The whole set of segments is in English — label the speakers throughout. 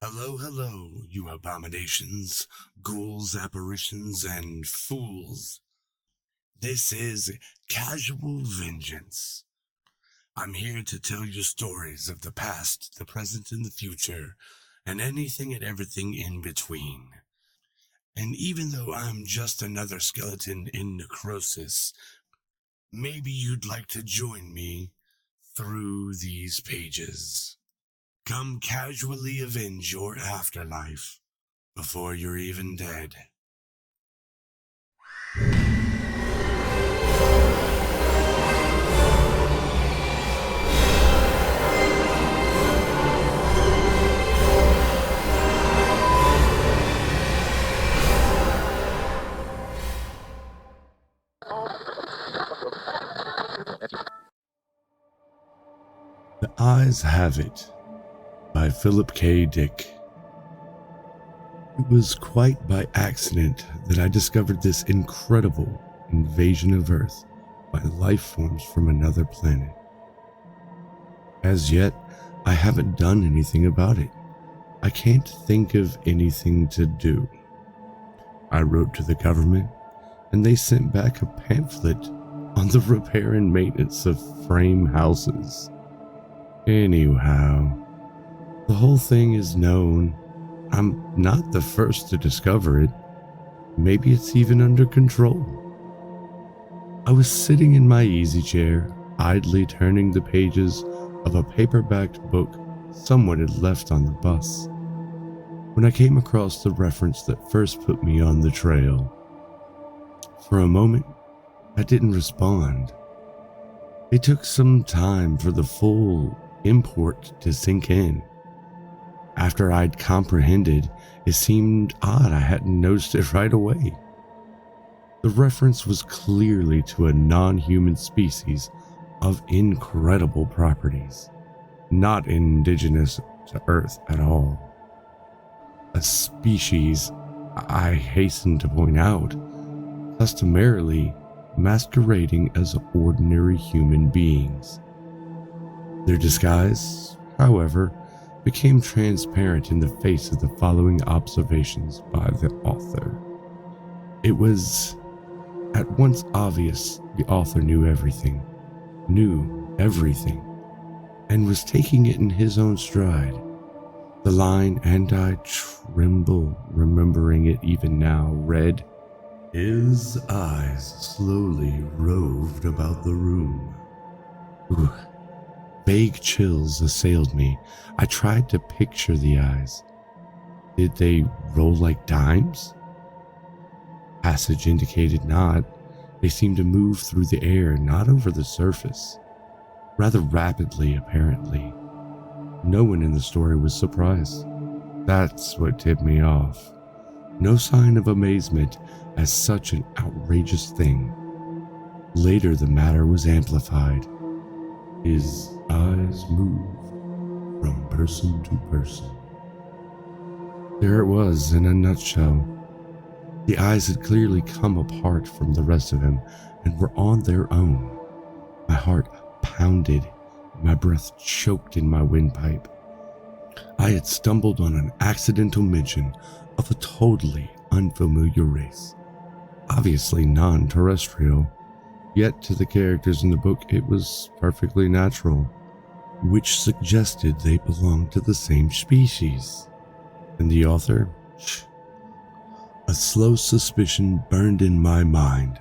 Speaker 1: Hello, hello, you abominations, ghouls, apparitions, and fools. This is Casual Vengeance. I'm here to tell you stories of the past, the present, and the future, and anything and everything in between. And even though I'm just another skeleton in necrosis, maybe you'd like to join me through these pages. Come casually avenge your afterlife before you're even dead. The Eyes Have It by Philip K. Dick. It was quite by accident that I discovered this incredible invasion of Earth by life forms from another planet. As yet, I haven't done anything about it. I can't think of anything to do. I wrote to the government, and they sent back a pamphlet on the repair and maintenance of frame houses. Anyhow, the whole thing is known. I'm not the first to discover it. Maybe it's even under control. I was sitting in my easy chair, idly turning the pages of a paperbacked book someone had left on the bus, when I came across the reference that first put me on the trail. For a moment, I didn't respond. It took some time for the full import to sink in. After I'd comprehended, it seemed odd I hadn't noticed it right away. The reference was clearly to a non-human species of incredible properties, not indigenous to Earth at all. A species, I hasten to point out, customarily masquerading as ordinary human beings. Their disguise, however, became transparent in the face of the following observations by the author. It was at once obvious the author knew everything, and was taking it in his own stride. The line, and I tremble remembering it even now, read, "His eyes slowly roved about the room." Ooh. Vague chills assailed me. I tried to picture the eyes. Did they roll like dimes? Passage indicated not. They seemed to move through the air, not over the surface. Rather rapidly, apparently. No one in the story was surprised. That's what tipped me off. No sign of amazement at such an outrageous thing. Later, the matter was amplified. His eyes moved from person to person. There it was in a nutshell. The eyes had clearly come apart from the rest of him and were on their own. My heart pounded, my breath choked in my windpipe. I had stumbled on an accidental mention of a totally unfamiliar race, obviously non-terrestrial. Yet to the characters in the book it was perfectly natural, which suggested they belonged to the same species. And the author? A slow suspicion burned in my mind.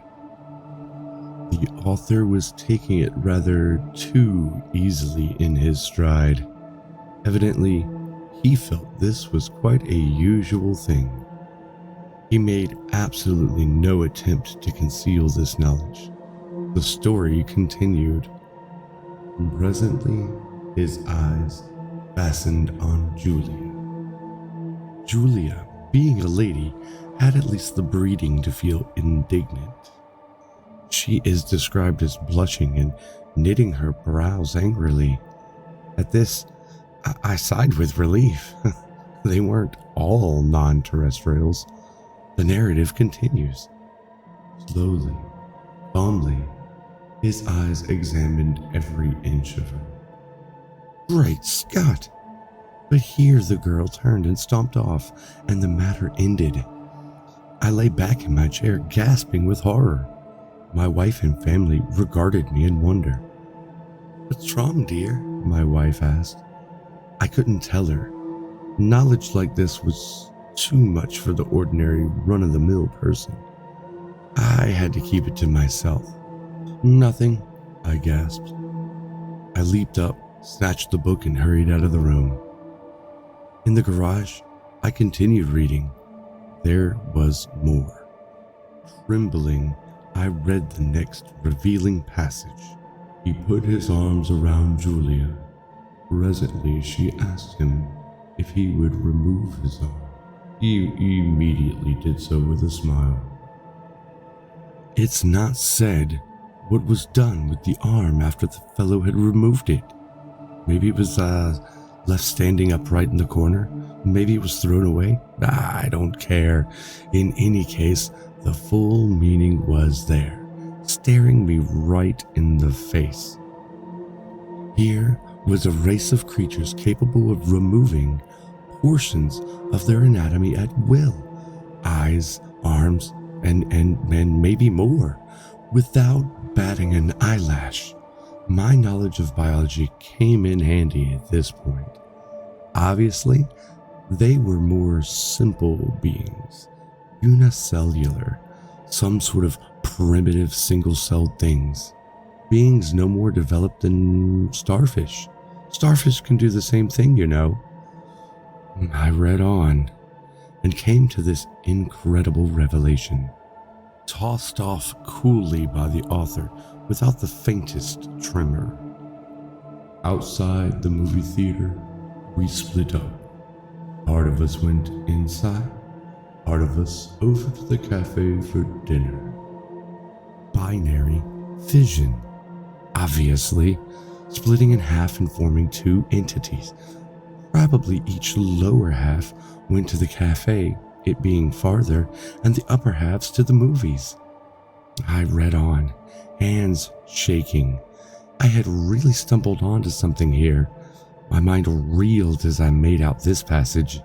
Speaker 1: The author was taking it rather too easily in his stride. Evidently, he felt this was quite a usual thing. He made absolutely no attempt to conceal this knowledge. The story continued. Presently, his eyes fastened on Julia. Julia, being a lady, had at least the breeding to feel indignant. She is described as blushing and knitting her brows angrily. At this, I sighed with relief. They weren't all non-terrestrials. The narrative continues. Slowly, calmly, his eyes examined every inch of her. Great Scott! But here the girl turned and stomped off, and the matter ended. I lay back in my chair, gasping with horror. My wife and family regarded me in wonder. "What's wrong, dear?" my wife asked. I couldn't tell her. Knowledge like this was too much for the ordinary run-of-the-mill person. I had to keep it to myself. "Nothing," I gasped. I leaped up, snatched the book, and hurried out of the room. In the garage, I continued reading. There was more. Trembling, I read the next revealing passage. He put his arms around Julia. Presently, she asked him if he would remove his arm. He immediately did so with a smile. It's not said what was done with the arm after the fellow had removed it. Maybe it was left standing upright in the corner. Maybe it was thrown away. I don't care. In any case, the full meaning was there, staring me right in the face. Here was a race of creatures capable of removing portions of their anatomy at will. Eyes, arms, and maybe more, without batting an eyelash. My knowledge of biology came in handy at this point. Obviously, they were more simple beings, unicellular, some sort of primitive single-celled things. Beings no more developed than starfish. Starfish can do the same thing, you know. I read on and came to this incredible revelation, tossed off coolly by the author without the faintest tremor. Outside the movie theater, we split up. Part of us went inside, part of us over to the cafe for dinner. Binary fission. Obviously, splitting in half and forming two entities. Probably each lower half went to the cafe, it being farther, and the upper halves to the movies. I read on, hands shaking. I had really stumbled onto something here. My mind reeled as I made out this passage.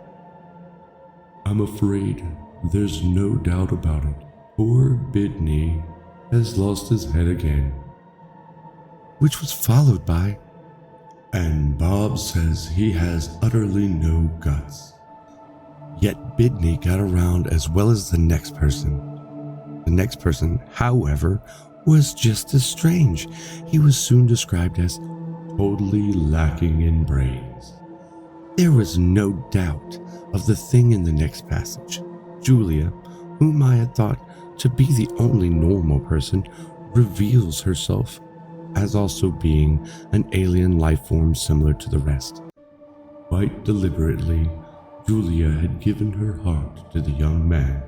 Speaker 1: "I'm afraid there's no doubt about it. Poor Bidney has lost his head again." Which was followed by, "And Bob says he has utterly no guts." Yet Bidney got around as well as the next person. The next person, however, was just as strange. He was soon described as totally lacking in brains. There was no doubt of the thing in the next passage. Julia, whom I had thought to be the only normal person, reveals herself as also being an alien life form similar to the rest. Quite deliberately, Julia had given her heart to the young man.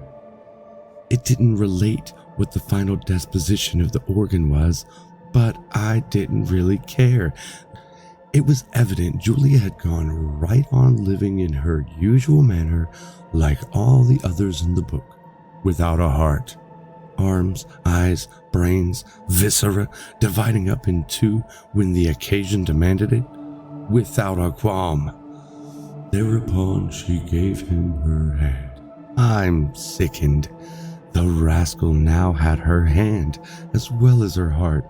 Speaker 1: It didn't relate what the final disposition of the organ was, but I didn't really care. It was evident Julia had gone right on living in her usual manner like all the others in the book, without a heart. Arms, eyes, brains, viscera, dividing up in two when the occasion demanded it, without a qualm. Thereupon she gave him her hand. I'm sickened. The rascal now had her hand as well as her heart.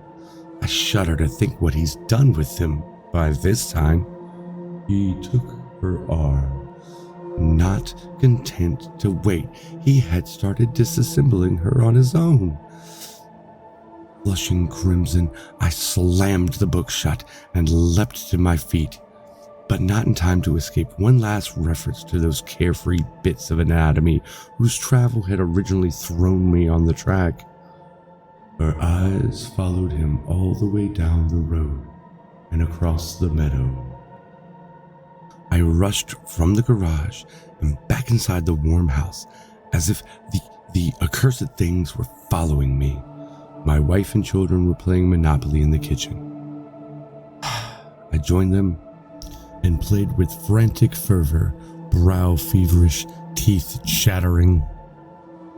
Speaker 1: I shudder to think what he's done with them by this time. He took her arm. Not content to wait, he had started disassembling her on his own. Flushing crimson, I slammed the book shut and leapt to my feet, but not in time to escape one last reference to those carefree bits of anatomy whose travel had originally thrown me on the track. Her eyes followed him all the way down the road and across the meadow. I rushed from the garage and back inside the warm house, as if the accursed things were following me. My wife and children were playing Monopoly in the kitchen. I joined them and played with frantic fervor, brow feverish, teeth chattering.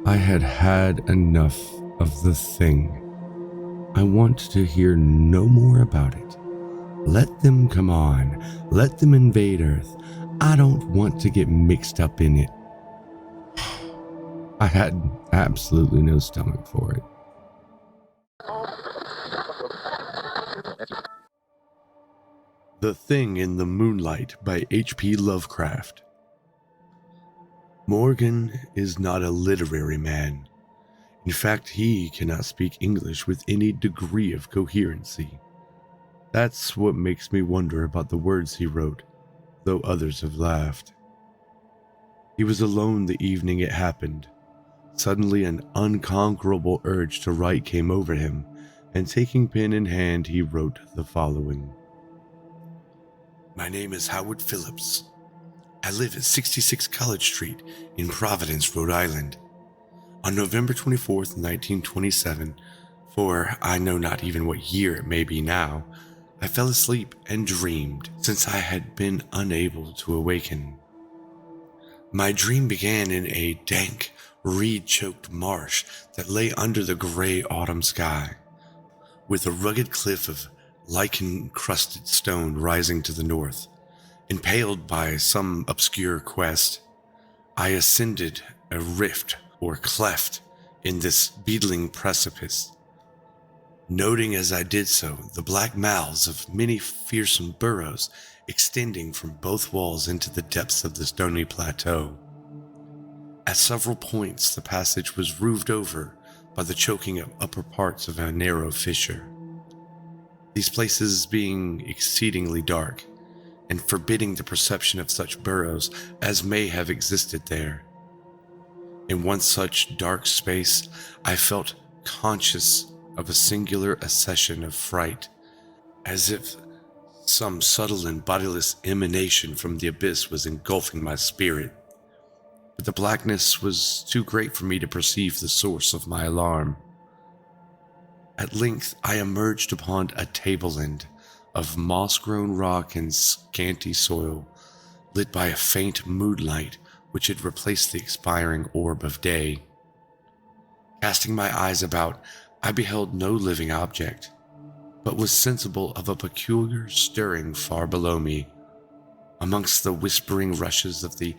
Speaker 1: I had had enough of the thing. I want to hear no more about it. Let them come on. Let them invade Earth. I don't want to get mixed up in it. I had absolutely no stomach for it. The Thing in the Moonlight by H.P. Lovecraft. Morgan is not a literary man. In fact, he cannot speak English with any degree of coherency. That's what makes me wonder about the words he wrote, though others have laughed. He was alone the evening it happened. Suddenly an unconquerable urge to write came over him, and taking pen in hand, he wrote the following. My name is Howard Phillips. I live at 66 College Street in Providence, Rhode Island. On November 24th, 1927, for I know not even what year it may be now, I fell asleep and dreamed, since I had been unable to awaken. My dream began in a dank, reed-choked marsh that lay under the gray autumn sky, with a rugged cliff of lichen-crusted stone rising to the north. Impaled by some obscure quest, I ascended a rift or cleft in this beetling precipice, noting as I did so the black mouths of many fearsome burrows extending from both walls into the depths of the stony plateau. At several points the passage was roofed over by the choking upper parts of a narrow fissure, these places being exceedingly dark and forbidding the perception of such burrows as may have existed there. In one such dark space, I felt conscious of a singular accession of fright, as if some subtle and bodiless emanation from the abyss was engulfing my spirit. But the blackness was too great for me to perceive the source of my alarm. At length, I emerged upon a tableland of moss-grown rock and scanty soil, lit by a faint moonlight which had replaced the expiring orb of day. Casting my eyes about, I beheld no living object, but was sensible of a peculiar stirring far below me, amongst the whispering rushes of the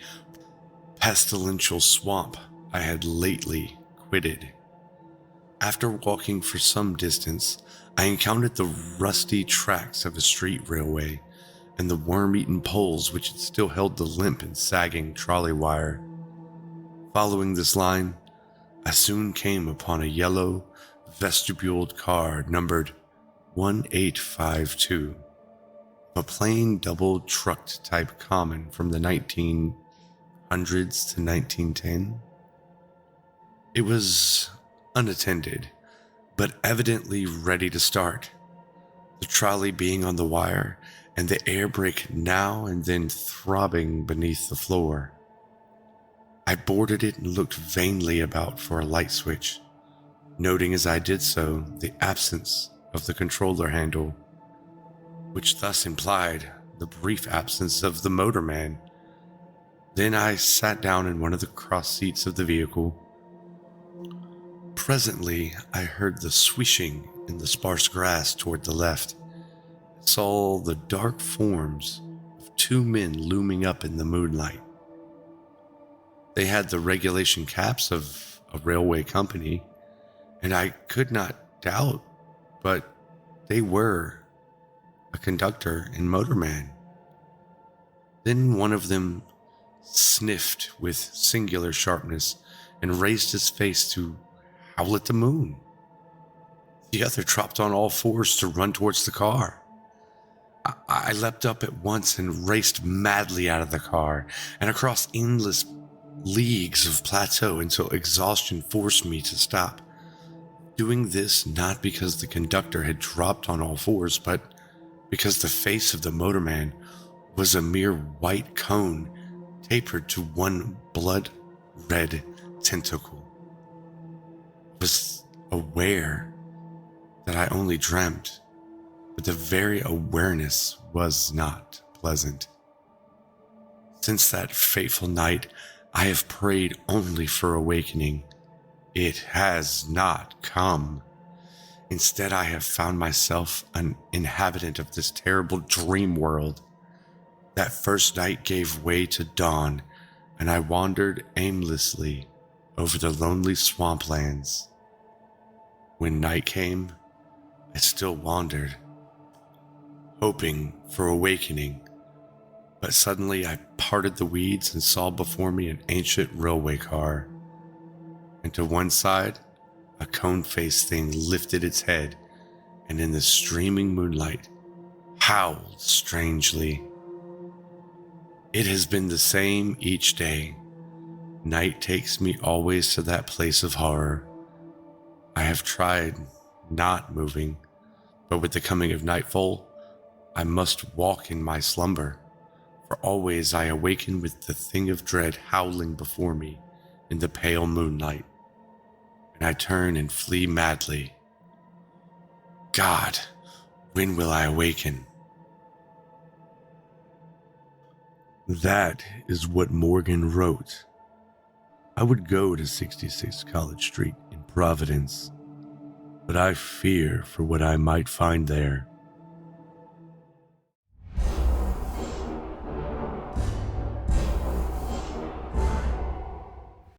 Speaker 1: pestilential swamp I had lately quitted. After walking for some distance, I encountered the rusty tracks of a street railway and the worm-eaten poles which had still held the limp and sagging trolley wire. Following this line, I soon came upon a yellow, vestibuled car numbered 1852, a plain double-trucked type common from the 1900s to 1910. It was unattended, but evidently ready to start, the trolley being on the wire and the air brake now and then throbbing beneath the floor. I boarded it and looked vainly about for a light switch, noting as I did so the absence of the controller handle, which thus implied the brief absence of the motorman. Then I sat down in one of the cross seats of the vehicle. Presently, I heard the swishing in the sparse grass toward the left. I saw the dark forms of two men looming up in the moonlight. They had the regulation caps of a railway company, and I could not doubt but they were a conductor and motorman. Then one of them sniffed with singular sharpness and raised his face to howl at the moon. The other dropped on all fours to run towards the car. I leapt up at once and raced madly out of the car and across endless leagues of plateau until exhaustion forced me to stop. Doing this not because the conductor had dropped on all fours, but because the face of the motorman was a mere white cone tapered to one blood-red tentacle. I was aware that I only dreamt, but the very awareness was not pleasant. Since that fateful night, I have prayed only for awakening. It has not come. Instead, I have found myself an inhabitant of this terrible dream world. That first night gave way to dawn, and I wandered aimlessly over the lonely swamplands. When night came, I still wandered, hoping for awakening, but suddenly I parted the weeds and saw before me an ancient railway car. And to one side, a cone-faced thing lifted its head, and in the streaming moonlight, howled strangely. It has been the same each day. Night takes me always to that place of horror. I have tried not moving, but with the coming of nightfall, I must walk in my slumber, for always I awaken with the thing of dread howling before me in the pale moonlight, and I turn and flee madly. God, when will I awaken? That is what Morgan wrote. I would go to 66 College Street in Providence, but I fear for what I might find there.